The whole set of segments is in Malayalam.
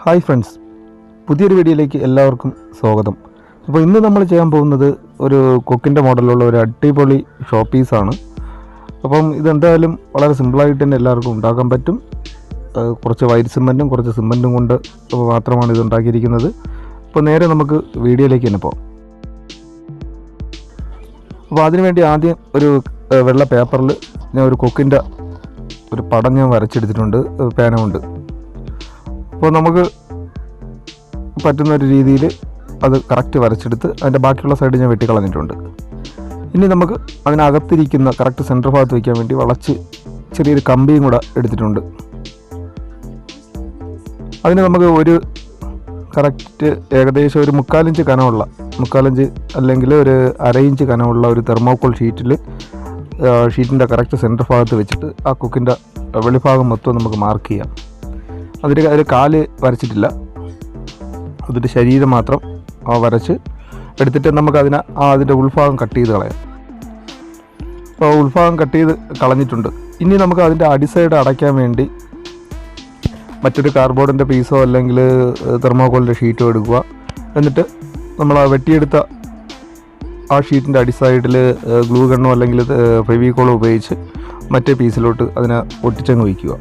ഹായ് ഫ്രണ്ട്സ്, പുതിയൊരു വീഡിയോയിലേക്ക് എല്ലാവർക്കും സ്വാഗതം. അപ്പോൾ ഇന്ന് നമ്മൾ ചെയ്യാൻ പോകുന്നത് ഒരു കൊക്കിൻ്റെ മോഡലുള്ള ഒരു അടിപൊളി ഷോ പീസാണ്. അപ്പം ഇതെന്തായാലും വളരെ സിമ്പിളായിട്ട് തന്നെ എല്ലാവർക്കും ഉണ്ടാക്കാൻ പറ്റും. കുറച്ച് വൈറ്റ് സിമെൻറ്റും കുറച്ച് സിമെൻറ്റും കൊണ്ട് മാത്രമാണ് ഇത് ഉണ്ടാക്കിയിരിക്കുന്നത്. അപ്പോൾ നേരെ നമുക്ക് വീഡിയോയിലേക്ക് തന്നെ പോകാം. അപ്പോൾ അതിനുവേണ്ടി ആദ്യം ഒരു വെള്ള പേപ്പറിൽ ഞാൻ ഒരു കൊക്കിൻ്റെ ഒരു പടം ഞാൻ വരച്ചെടുത്തിട്ടുണ്ട് പേന കൊണ്ട്. അപ്പോൾ നമുക്ക് പറ്റുന്ന ഒരു രീതിയിൽ അത് കറക്റ്റ് വരച്ചെടുത്ത് അതിൻ്റെ ബാക്കിയുള്ള സൈഡ് ഞാൻ വെട്ടിക്കളഞ്ഞിട്ടുണ്ട്. ഇനി നമുക്ക് അതിനകത്തിരിക്കുന്ന കറക്റ്റ് സെൻറ്റർ ഭാഗത്ത് വയ്ക്കാൻ വേണ്ടി വളച്ച് ചെറിയൊരു കമ്പിയും കൂടെ എടുത്തിട്ടുണ്ട്. അതിന് നമുക്ക് ഒരു കറക്റ്റ് ഏകദേശം ഒരു 3/4 ഇഞ്ച് കനമുള്ള 3/4 ഇഞ്ച് അല്ലെങ്കിൽ ഒരു 1/2 ഇഞ്ച് കനമുള്ള ഒരു തെർമോക്കോൾ ഷീറ്റിൻ്റെ കറക്റ്റ് സെൻറ്റർ ഭാഗത്ത് വെച്ചിട്ട് ആ കുക്കിൻ്റെ വെളിഭാഗം മൊത്തം നമുക്ക് മാർക്ക് ചെയ്യാം. അതിൽ കാല് വരച്ചിട്ടില്ല, അതിൻ്റെ ശരീരം മാത്രം വരച്ച് എടുത്തിട്ട് നമുക്ക് അതിൻ്റെ ഉൾഭാഗം കട്ട് ചെയ്ത് കളയാം. അപ്പോൾ ഉൾഭാഗം കട്ട് ചെയ്ത് കളഞ്ഞിട്ടുണ്ട്. ഇനി നമുക്ക് അതിൻ്റെ അടിസൈഡ് അടയ്ക്കാൻ വേണ്ടി മറ്റൊരു കാർഡ്ബോർഡിൻ്റെ പീസോ അല്ലെങ്കിൽ തെർമോക്കോളിൻ്റെ ഷീറ്റോ എടുക്കുക. എന്നിട്ട് നമ്മൾ ആ വെട്ടിയെടുത്ത ആ ഷീറ്റിൻ്റെ അടിസൈഡിൽ ഗ്ലൂ ഗണ്ണോ അല്ലെങ്കിൽ ഫെവിക്കോളോ ഉപയോഗിച്ച് മറ്റേ പീസിലോട്ട് അതിനെ ഒട്ടിച്ചങ്ങ് വയ്ക്കുക.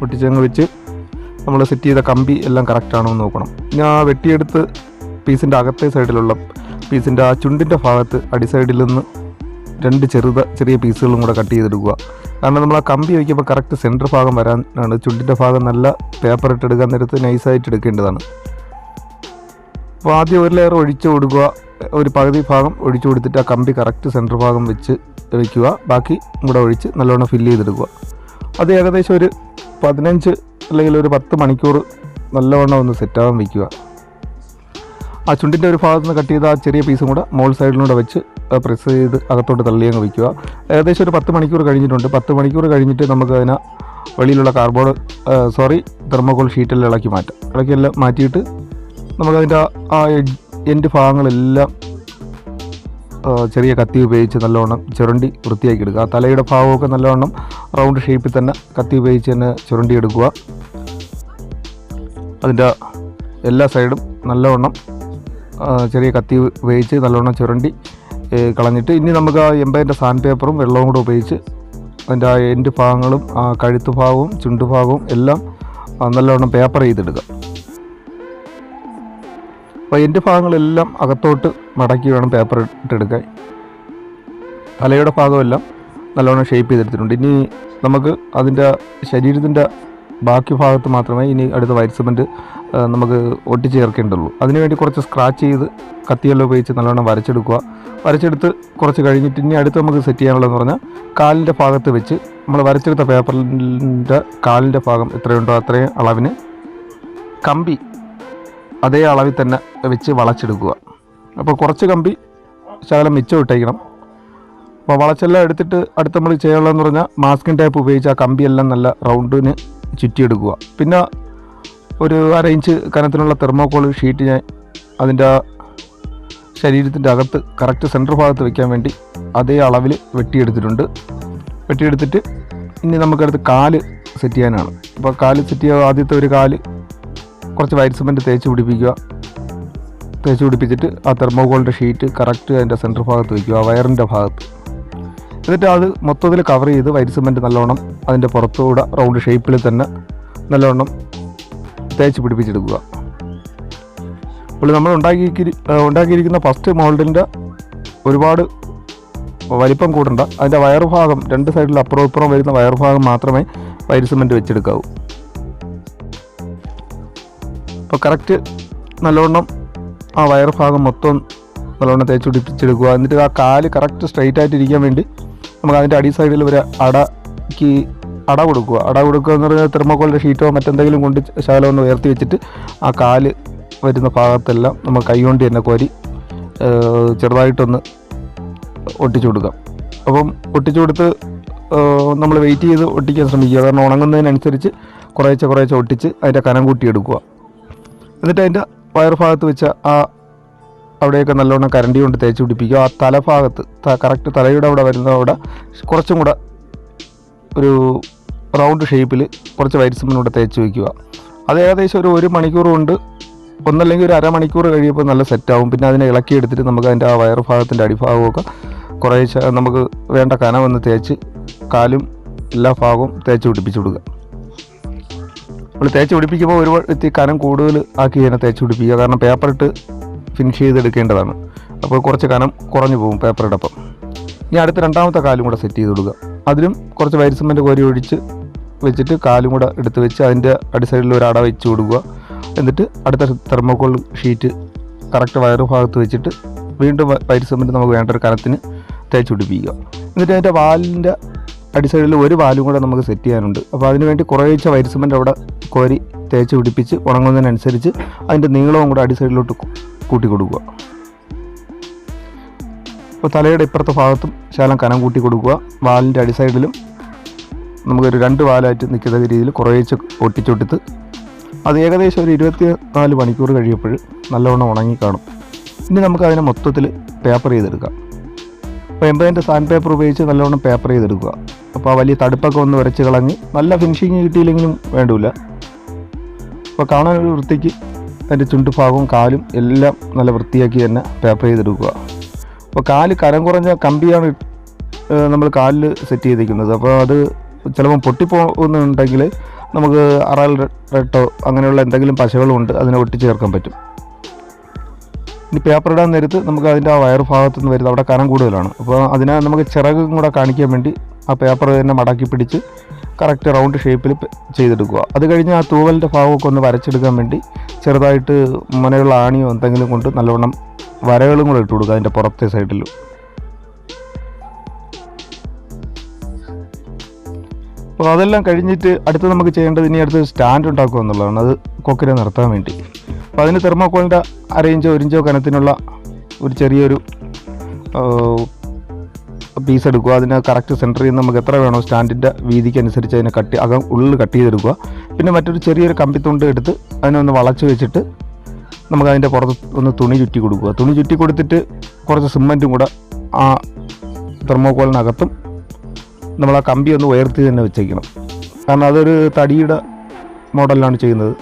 ഒട്ടിച്ചങ്ങ് വെച്ച് നമ്മൾ സെറ്റ് ചെയ്ത കമ്പി എല്ലാം കറക്റ്റാണോ എന്ന് നോക്കണം. ഇനി ആ വെട്ടിയെടുത്ത് പീസിൻ്റെ അകത്തെ സൈഡിലുള്ള പീസിൻ്റെ ആ ചുണ്ടിൻ്റെ ഭാഗത്ത് അടിസൈഡിൽ നിന്ന് 2 ചെറിയ പീസുകളും കൂടെ കട്ട് ചെയ്തെടുക്കുക. കാരണം നമ്മൾ ആ കമ്പി വയ്ക്കുമ്പോൾ കറക്റ്റ് സെൻറ്റർ ഭാഗം വരാനാണ്. ചുണ്ടിൻ്റെ ഭാഗം നല്ല പേപ്പർ ഇട്ടെടുക്കാൻ നേരത്ത് നൈസായിട്ട് എടുക്കേണ്ടതാണ്. അപ്പോൾ ആദ്യം ഒരു ലെയർ ഒഴിച്ചു കൊടുക്കുക, ഒരു പകുതി ഭാഗം ഒഴിച്ചു കൊടുത്തിട്ട് ആ കമ്പി കറക്റ്റ് സെൻറ്റർ ഭാഗം വെച്ച് വയ്ക്കുക. ബാക്കി കൂടെ ഒഴിച്ച് നല്ലോണം ഫില്ല് ചെയ്തെടുക്കുക. അത് ഏകദേശം ഒരു 15 അല്ലെങ്കിൽ ഒരു 10 മണിക്കൂർ നല്ലവണ്ണം ഒന്ന് സെറ്റാകാൻ വയ്ക്കുക. ആ ചുണ്ടിൻ്റെ ഒരു ഭാഗത്ത് നിന്ന് കട്ട് ചെയ്ത ആ ചെറിയ പീസും കൂടെ മോൾ സൈഡിലൂടെ വെച്ച് പ്രസ് ചെയ്ത് അകത്തോട്ട് തള്ളിയങ്ങ് വയ്ക്കുക. ഏകദേശം ഒരു 10 മണിക്കൂർ കഴിഞ്ഞിട്ടുണ്ട്. 10 മണിക്കൂർ കഴിഞ്ഞിട്ട് നമുക്ക് അതിനെ വെളിയിലുള്ള തെർമോക്കോൾ ഷീറ്റെല്ലാം ഇളക്കിയെല്ലാം മാറ്റിയിട്ട് നമുക്കതിൻ്റെ ആ എൻഡ് ഭാഗങ്ങളെല്ലാം ചെറിയ കത്തി ഉപയോഗിച്ച് നല്ലവണ്ണം ചുരണ്ടി വൃത്തിയാക്കി എടുക്കുക. ആ തലയുടെ ഭാഗമൊക്കെ നല്ലവണ്ണം റൗണ്ട് ഷേപ്പിൽ തന്നെ കത്തി ഉപയോഗിച്ച് തന്നെ ചുരണ്ടി എടുക്കുക. അതിൻ്റെ എല്ലാ സൈഡും നല്ലവണ്ണം ചെറിയ കത്തി ഉപയോഗിച്ച് നല്ലവണ്ണം ചുരണ്ടി കളഞ്ഞിട്ട് ഇനി നമുക്ക് ആ എംബൈൻ്റെ സാൻഡ് പേപ്പറും വെള്ളവും കൂടെ ഉപയോഗിച്ച് അതിൻ്റെ ആ എൻഡ് ഭാഗങ്ങളും ആ കഴുത്ത് ഭാഗവും ചുണ്ട് ഭാഗവും എല്ലാം നല്ലവണ്ണം പേപ്പർ ചെയ്തെടുക്കുക. അപ്പോൾ എൻഡ് ഭാഗങ്ങളെല്ലാം അകത്തോട്ട് മടക്കി വേണം പേപ്പർ ഇട്ടെടുക്കാൻ. തലയുടെ ഭാഗമെല്ലാം നല്ലവണ്ണം ഷേപ്പ് ചെയ്തെടുത്തിട്ടുണ്ട്. ഇനി നമുക്ക് അതിൻ്റെ ശരീരത്തിൻ്റെ ബാക്കി ഭാഗത്ത് മാത്രമേ ഇനി അടുത്ത വൈറ്റ് സിമെൻറ്റ് നമുക്ക് ഒട്ടിച്ച് ചേർക്കേണ്ടുള്ളൂ. അതിനുവേണ്ടി കുറച്ച് സ്ക്രാച്ച് ചെയ്ത് കത്തിയെല്ലാം ഉപയോഗിച്ച് നല്ലവണ്ണം വരച്ചെടുത്ത് കുറച്ച് കഴിഞ്ഞിട്ട് ഇനി അടുത്ത് നമുക്ക് സെറ്റ് ചെയ്യാനുള്ളതെന്ന് പറഞ്ഞാൽ കാലിൻ്റെ ഭാഗത്ത് വെച്ച് നമ്മൾ വരച്ചെടുത്ത പേപ്പറിൻ്റെ കാലിൻ്റെ ഭാഗം എത്രയുണ്ടോ അത്രയും അളവിന് കമ്പി അതേ അളവിൽ തന്നെ വെച്ച് വളച്ചെടുക്കുക. അപ്പോൾ കുറച്ച് കമ്പി ശകലം മിച്ചം ഇട്ടേക്കണം. അപ്പോൾ വളച്ചെല്ലാം എടുത്തിട്ട് അടുത്ത് നമ്മൾ ചെയ്യാനുള്ളതെന്ന് പറഞ്ഞാൽ മാസ്കിംഗ് ടൈപ്പ് ഉപയോഗിച്ച് ആ കമ്പിയെല്ലാം നല്ല റൗണ്ടിന് ചുറ്റിയെടുക്കുക. പിന്നെ ഒരു 1/2 ഇഞ്ച് കനത്തിനുള്ള തെർമോക്കോൾ ഷീറ്റ് ഞാൻ അതിൻ്റെ ശരീരത്തിൻ്റെ അകത്ത് കറക്റ്റ് സെൻറ്റർ ഭാഗത്ത് വയ്ക്കാൻ വേണ്ടി അതേ അളവിൽ വെട്ടിയെടുത്തിട്ട് ഇനി നമുക്കടുത്ത് കാല് സെറ്റ് ചെയ്യാനാണ്. അപ്പോൾ കാല് സെറ്റ് ചെയ്യാൻ ആദ്യത്തെ ഒരു കാല് കുറച്ച് വൈറ്റ് സിമെൻറ്റ് തേച്ച് പിടിപ്പിച്ചിട്ട് ആ തെർമോക്കോളിൻ്റെ ഷീറ്റ് കറക്റ്റ് അതിൻ്റെ സെൻറ്റർ ഭാഗത്ത് വയ്ക്കുക, ആ വയറിൻ്റെ ഭാഗത്ത്. എന്നിട്ട് അത് മൊത്തത്തിൽ കവർ ചെയ്ത് വൈറ്റ് സിമെൻറ്റ് നല്ലോണം അതിൻ്റെ പുറത്തുകൂടെ റൗണ്ട് ഷേപ്പിൽ തന്നെ നല്ലോണം തേച്ച് പിടിപ്പിച്ചെടുക്കുക. അപ്പോൾ നമ്മൾ ഉണ്ടാക്കിയിരിക്കുന്ന ഫസ്റ്റ് മോൾഡിൻ്റെ ഒരുപാട് വലിപ്പം കൂടണ്ട. അതിൻ്റെ വയർ ഭാഗം 2 സൈഡിൽ അപ്പുറം ഇപ്പുറം വരുന്ന വയർ ഭാഗം മാത്രമേ വൈറ്റ് സിമെൻറ്റ് വെച്ചെടുക്കാവൂ. അപ്പോൾ കറക്റ്റ് നല്ലോണം ആ വയർ ഭാഗം മൊത്തം നല്ലോണം തേച്ച് പിടിപ്പിച്ചെടുക്കുക. എന്നിട്ട് ആ കാല് കറക്റ്റ് സ്ട്രൈറ്റ് ആയിട്ടിരിക്കാൻ വേണ്ടി നമുക്ക് അതിൻ്റെ അടി സൈഡിൽ ഒരു അട കൊടുക്കുക എന്ന് പറഞ്ഞാൽ തെർമോക്കോളിൻ്റെ ഷീറ്റോ മറ്റെന്തെങ്കിലും കൊണ്ട് ശകലം ഒന്ന് ഉയർത്തി വെച്ചിട്ട് ആ കാല് വരുന്ന ഭാഗത്തെല്ലാം നമ്മൾ കൈകൊണ്ട് തന്നെ കോരി ചെറുതായിട്ടൊന്ന് ഒട്ടിച്ചു കൊടുക്കാം. അപ്പം ഒട്ടിച്ചു കൊടുത്ത് നമ്മൾ വെയിറ്റ് ചെയ്ത് ഒട്ടിക്കാൻ ശ്രമിക്കുക. കാരണം ഉണങ്ങുന്നതിനനുസരിച്ച് കുറേശ്ശെ ഒട്ടിച്ച് അതിൻ്റെ കനം കൂട്ടിയെടുക്കുക. എന്നിട്ട് അതിൻ്റെ വയർ ഭാഗത്ത് വെച്ച അവിടെയൊക്കെ നല്ലോണം കരണ്ടി കൊണ്ട് തേച്ച് പിടിപ്പിക്കുക. ആ തലഭാഗത്ത് കറക്റ്റ് തലയുടെ അവിടെ വരുന്ന കുറച്ചും കൂടെ ഒരു റൗണ്ട് ഷേപ്പിൽ കുറച്ച് വൈറ്റ് സിമെൻറ്റ് കൂടെ തേച്ച് വയ്ക്കുക. അത് ഏകദേശം ഒരു മണിക്കൂർ കൊണ്ട് ഒന്നല്ലെങ്കിൽ ഒരു അരമണിക്കൂർ കഴിയുമ്പോൾ നല്ല സെറ്റാവും. പിന്നെ അതിനെ ഇളക്കിയെടുത്തിട്ട് നമുക്ക് അതിൻ്റെ ആ വയർ ഭാഗത്തിൻ്റെ അടിഭാഗമൊക്കെ കുറേശ്ശെ നമുക്ക് വേണ്ട കനമൊന്ന് തേച്ച് കാലും എല്ലാ ഭാഗവും തേച്ച് പിടിപ്പിച്ച് കൊടുക്കുക. നമ്മൾ തേച്ച് പിടിപ്പിക്കുമ്പോൾ ഒരു കനം കൂടുതൽ ആക്കി തന്നെ തേച്ച് പിടിപ്പിക്കുക. കാരണം പേപ്പറിട്ട് ഫിനിഷ് ചെയ്തെടുക്കേണ്ടതാണ്. അപ്പോൾ കുറച്ച് കനം കുറഞ്ഞു പോകും പേപ്പറിടൊപ്പം. ഇനി അടുത്ത രണ്ടാമത്തെ കാലും കൂടെ സെറ്റ് ചെയ്ത് കൊടുക്കുക. അതിലും കുറച്ച് വൈറ്റ് സിമൻറ്റ് കോരി ഒഴിച്ച് വെച്ചിട്ട് കാലും കൂടെ എടുത്ത് വെച്ച് അതിൻ്റെ അടിസൈഡിൽ ഒരു അട വെച്ച് കൊടുക്കുക. എന്നിട്ട് അടുത്ത തെർമോക്കോൾ ഷീറ്റ് കറക്റ്റ് വയറ് ഭാഗത്ത് വെച്ചിട്ട് വീണ്ടും വൈറ്റ് സിമൻറ്റ് നമുക്ക് വേണ്ട ഒരു കനത്തിന് തേച്ച് പിടിപ്പിക്കുക. എന്നിട്ട് അതിൻ്റെ വാലിൻ്റെ അടിസൈഡിൽ ഒരു വാലും കൂടെ നമുക്ക് സെറ്റ് ചെയ്യാനുണ്ട്. അപ്പോൾ അതിനുവേണ്ടി കുറേശ്ശെ വൈറ്റ് സിമൻറ്റ് അവിടെ കോരി തേച്ച് പിടിപ്പിച്ച് ഉണങ്ങുന്നതിനനുസരിച്ച് അതിൻ്റെ നീളവും കൂടെ അടിസൈഡിലോട്ട് കൂട്ടി കൊടുക്കുക. അപ്പോൾ തലയുടെ ഇപ്പുറത്തെ ഭാഗത്തും ശകലം കനം കൂട്ടി കൊടുക്കുക. വാലിൻ്റെ അടിസൈഡിലും നമുക്കൊരു 2 വാലായിട്ട് നിൽക്കുന്ന രീതിയിൽ കുറേശ്ശെ ഒട്ടിച്ചൊട്ടിത്ത് അത് ഏകദേശം ഒരു 24 മണിക്കൂർ കഴിയുമ്പോൾ നല്ലവണ്ണം ഉണങ്ങി കാണും. ഇനി നമുക്ക് അതിനെ മൊത്തത്തിൽ പേപ്പർ ചെയ്തെടുക്കാം. അപ്പോൾ 80-ൻ്റെ സാൻഡ് പേപ്പർ ഉപയോഗിച്ച് നല്ലവണ്ണം പേപ്പർ ചെയ്തെടുക്കുക. അപ്പോൾ ആ വലിയ തടുപ്പൊക്കെ ഒന്ന് വരച്ച് കളഞ്ഞ് നല്ല ഫിനിഷിങ് കിട്ടിയില്ലെങ്കിലും വേണ്ടില്ല. അപ്പോൾ കാണാനൊരു വൃത്തിക്ക് അതിൻ്റെ ചുണ്ടുഭാഗവും കാലും എല്ലാം നല്ല വൃത്തിയാക്കി തന്നെ പേപ്പർ ചെയ്തെടുക്കുക. അപ്പോൾ കാല് കനം കുറഞ്ഞ കമ്പിയാണ് നമ്മൾ കാലിൽ സെറ്റ് ചെയ്തിരിക്കുന്നത്. അപ്പോൾ അത് ചിലപ്പം പൊട്ടിപ്പോകുന്നുണ്ടെങ്കിൽ നമുക്ക് അറൽ റെട്ടോ അങ്ങനെയുള്ള എന്തെങ്കിലും പശകളുണ്ട് അതിനെ ഒട്ടിച്ചേർക്കാൻ പറ്റും. ഇനി പേപ്പർ ഇടാൻ നേരത്ത് നമുക്ക് അതിൻ്റെ ആ വയർ ഭാഗത്തു നിന്ന് വരുന്നത് അവിടെ കനം കൂടുതലാണ്. അപ്പോൾ അതിനെ നമുക്ക് ചിറകും കൂടെ കാണിക്കാൻ വേണ്ടി ആ പേപ്പർ തന്നെ മടക്കി പിടിച്ച് കറക്റ്റ് റൗണ്ട് ഷേപ്പിൽ ചെയ്തെടുക്കുക. അത് കഴിഞ്ഞ് ആ തൂവലിൻ്റെ ഭാഗമൊക്കെ ഒന്ന് വരച്ചെടുക്കാൻ വേണ്ടി ചെറുതായിട്ട് മുനയുള്ള ആണിയോ എന്തെങ്കിലും കൊണ്ട് നല്ലവണ്ണം വരകളും കൂടെ ഇട്ട് കൊടുക്കുക അതിൻ്റെ പുറത്തെ സൈഡിലും. അപ്പോൾ അതെല്ലാം കഴിഞ്ഞിട്ട് അടുത്ത് നമുക്ക് ചെയ്യേണ്ടത് ഇനി അടുത്ത് സ്റ്റാൻഡ് ഉണ്ടാക്കുക എന്നുള്ളതാണ്. അത് കൊക്കിനെ നിർത്താൻ വേണ്ടി. അപ്പോൾ അതിന് തെർമോക്കോളിൻ്റെ 1/2 ഇഞ്ചോ 1 ഇഞ്ചോ കനത്തിനുള്ള ഒരു ചെറിയൊരു പീസ് എടുക്കുക. അതിന് കറക്റ്റ് സെൻറ്ററിൽ നിന്ന് നമുക്ക് എത്ര വേണോ സ്റ്റാൻഡിൻ്റെ വീതിക്ക് അനുസരിച്ച് അതിനെ ഉള്ളിൽ കട്ട് ചെയ്തെടുക്കുക. പിന്നെ മറ്റൊരു ചെറിയൊരു കമ്പിത്തുണ്ട് എടുത്ത് അതിനൊന്ന് വളച്ച് വെച്ചിട്ട് നമുക്കതിൻ്റെ പുറത്ത് ഒന്ന് തുണി ചുറ്റി കൊടുക്കുക. തുണി ചുറ്റി കൊടുത്തിട്ട് കുറച്ച് സിമൻറ്റും കൂടെ ആ തെർമോക്കോളിനകത്തും നമ്മൾ ആ കമ്പി ഒന്ന് ഉയർത്തി തന്നെ വെച്ചേക്കണം. കാരണം അതൊരു തടിയുടെ മോഡലിലാണ് ചെയ്യുന്നത്.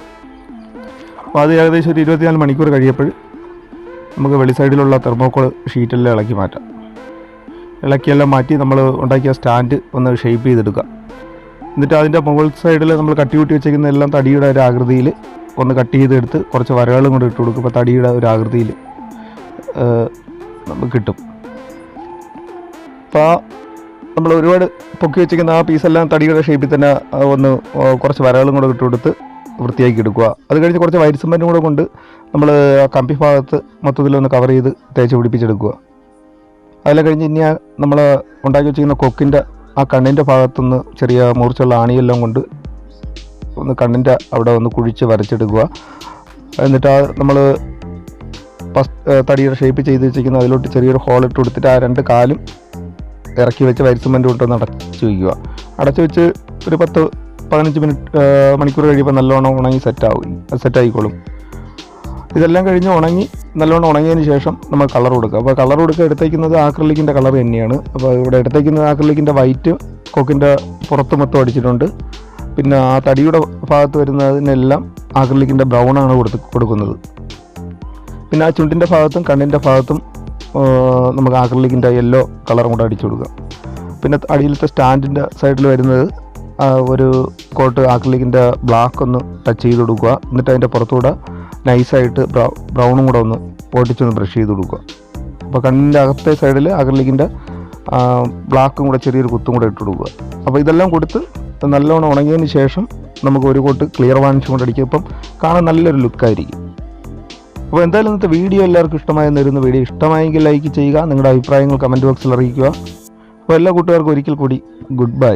അപ്പോൾ അത് ഏകദേശം ഒരു 24 മണിക്കൂർ കഴിയപ്പോൾ നമുക്ക് വെളി സൈഡിലുള്ള തെർമോക്കോൾ ഷീറ്റെല്ലാം ഇളക്കി മാറ്റാം. ഇളക്കിയെല്ലാം മാറ്റി നമ്മൾ ഉണ്ടാക്കിയ സ്റ്റാൻഡ് ഒന്ന് ഷേപ്പ് ചെയ്തെടുക്കുക. എന്നിട്ട് അതിൻ്റെ മുകൾ സൈഡിൽ നമ്മൾ കട്ടി കൂട്ടി വെച്ചേക്കുന്ന എല്ലാം തടിയുടെ ഒരു ആകൃതിയിൽ ഒന്ന് കട്ട് ചെയ്തെടുത്ത് കുറച്ച് വരകളും കൂടെ ഇട്ട് കൊടുക്കും. അപ്പോൾ തടിയുടെ ഒരു ആകൃതിയിൽ നമുക്ക് കിട്ടും. അപ്പോൾ നമ്മൾ ഒരുപാട് പൊക്കി വെച്ചിരിക്കുന്ന ആ പീസെല്ലാം തടിയുടെ ഷേപ്പിൽ തന്നെ ഒന്ന് കുറച്ച് വരകളും കൂടെ ഇട്ട് കൊടുത്ത് വൃത്തിയാക്കി എടുക്കുക. അത് കഴിഞ്ഞ് കുറച്ച് വൈറ്റ് സിമൻറ്റും കൂടെ കൊണ്ട് നമ്മൾ ആ കമ്പി ഭാഗത്ത് മൊത്തത്തിലൊന്ന് കവർ ചെയ്ത് തേച്ച് പിടിപ്പിച്ചെടുക്കുക. അതെല്ലാം കഴിഞ്ഞ് ഇനി നമ്മൾ ഉണ്ടാക്കി വെച്ചിരിക്കുന്ന കൊക്കിൻ്റെ ആ കണ്ണിൻ്റെ ഭാഗത്തുനിന്ന് ചെറിയ മൂർച്ചുള്ള ആണിയെല്ലാം കൊണ്ട് ഒന്ന് കണ്ണിൻ്റെ അവിടെ ഒന്ന് കുഴിച്ച് വരച്ചെടുക്കുക. എന്നിട്ട് നമ്മൾ തടിയുടെ ഷേപ്പ് ചെയ്ത് വെച്ചിരിക്കുന്ന അതിലോട്ട് ചെറിയൊരു ഹോൾ ഇട്ട് കൊടുത്തിട്ട് ആ 2 കാലും ഇറക്കി വെച്ച് വൈറ്റ് സിമൻറ്റ് കൊണ്ടൊന്ന് അടച്ച് വയ്ക്കുക. അടച്ച് വെച്ച് ഒരു 10-15 മണിക്കൂർ കഴിയുമ്പോൾ നല്ലോണം ഉണങ്ങി സെറ്റായിക്കോളും. ഇതെല്ലാം കഴിഞ്ഞ് നല്ലോണം ഉണങ്ങിയതിന് ശേഷം നമ്മൾ കളർ കൊടുക്കുക. അപ്പോൾ കളർ കൊടുക്കുക എടുത്തേക്കുന്നത് ആക്രിലിക്കിൻ്റെ കളർ തന്നെയാണ്. അപ്പോൾ ഇവിടെ എടുത്തേക്കുന്നത് ആക്രിലിക്കിൻ്റെ വൈറ്റ് കൊക്കിൻ്റെ പുറത്ത് മൊത്തം അടിച്ചിട്ടുണ്ട്. പിന്നെ ആ തടിയുടെ ഭാഗത്ത് വരുന്നതിനെല്ലാം ആക്രിലിക്കിൻ്റെ ബ്രൗണാണ് കൊടുക്കുന്നത്. പിന്നെ ആ ചുണ്ടിൻ്റെ ഭാഗത്തും കണ്ണിൻ്റെ ഭാഗത്തും നമുക്ക് ആക്രിലിക്കിൻ്റെ യെല്ലോ കളറും കൂടെ അടിച്ചു കൊടുക്കുക. പിന്നെ അടിയിലത്തെ സ്റ്റാൻഡിൻ്റെ സൈഡിൽ വരുന്നത് ഒരു കോട്ട് ആക്രിലിക്കിൻ്റെ ബ്ലാക്ക് ഒന്ന് ടച്ച് ചെയ്ത് കൊടുക്കുക. എന്നിട്ട് അതിൻ്റെ പുറത്തുകൂടെ നൈസായിട്ട് ബ്രൗണും കൂടെ ഒന്ന് പൊട്ടിച്ചൊന്ന് ബ്രഷ് ചെയ്ത് കൊടുക്കുക. അപ്പോൾ കണ്ണിൻ്റെ അകത്തെ സൈഡിൽ ആക്രിലിക്കിൻ്റെ ബ്ലാക്കും കൂടെ ചെറിയൊരു കുത്തും കൂടെ ഇട്ട് കൊടുക്കുക. അപ്പോൾ ഇതെല്ലാം കൊടുത്ത് നല്ലോണം ഉണങ്ങിയതിന് ശേഷം നമുക്ക് ഒരു കോട്ട് ക്ലിയർ വാനിഷും കൂടെ അടിക്കുക. ഇപ്പം കാണാൻ നല്ലൊരു ലുക്കായിരിക്കും. അപ്പോൾ എന്തായാലും ഇന്നത്തെ വീഡിയോ എല്ലാവർക്കും ഇഷ്ടമായെന്ന് വരുന്ന വീഡിയോ ഇഷ്ടമായെങ്കിൽ ലൈക്ക് ചെയ്യുക. നിങ്ങളുടെ അഭിപ്രായങ്ങൾ കമൻറ്റ് ബോക്സിൽ അറിയിക്കുക. അപ്പോൾ എല്ലാ കൂട്ടുകാർക്കും ഒരിക്കൽ കൂടി ഗുഡ് ബൈ.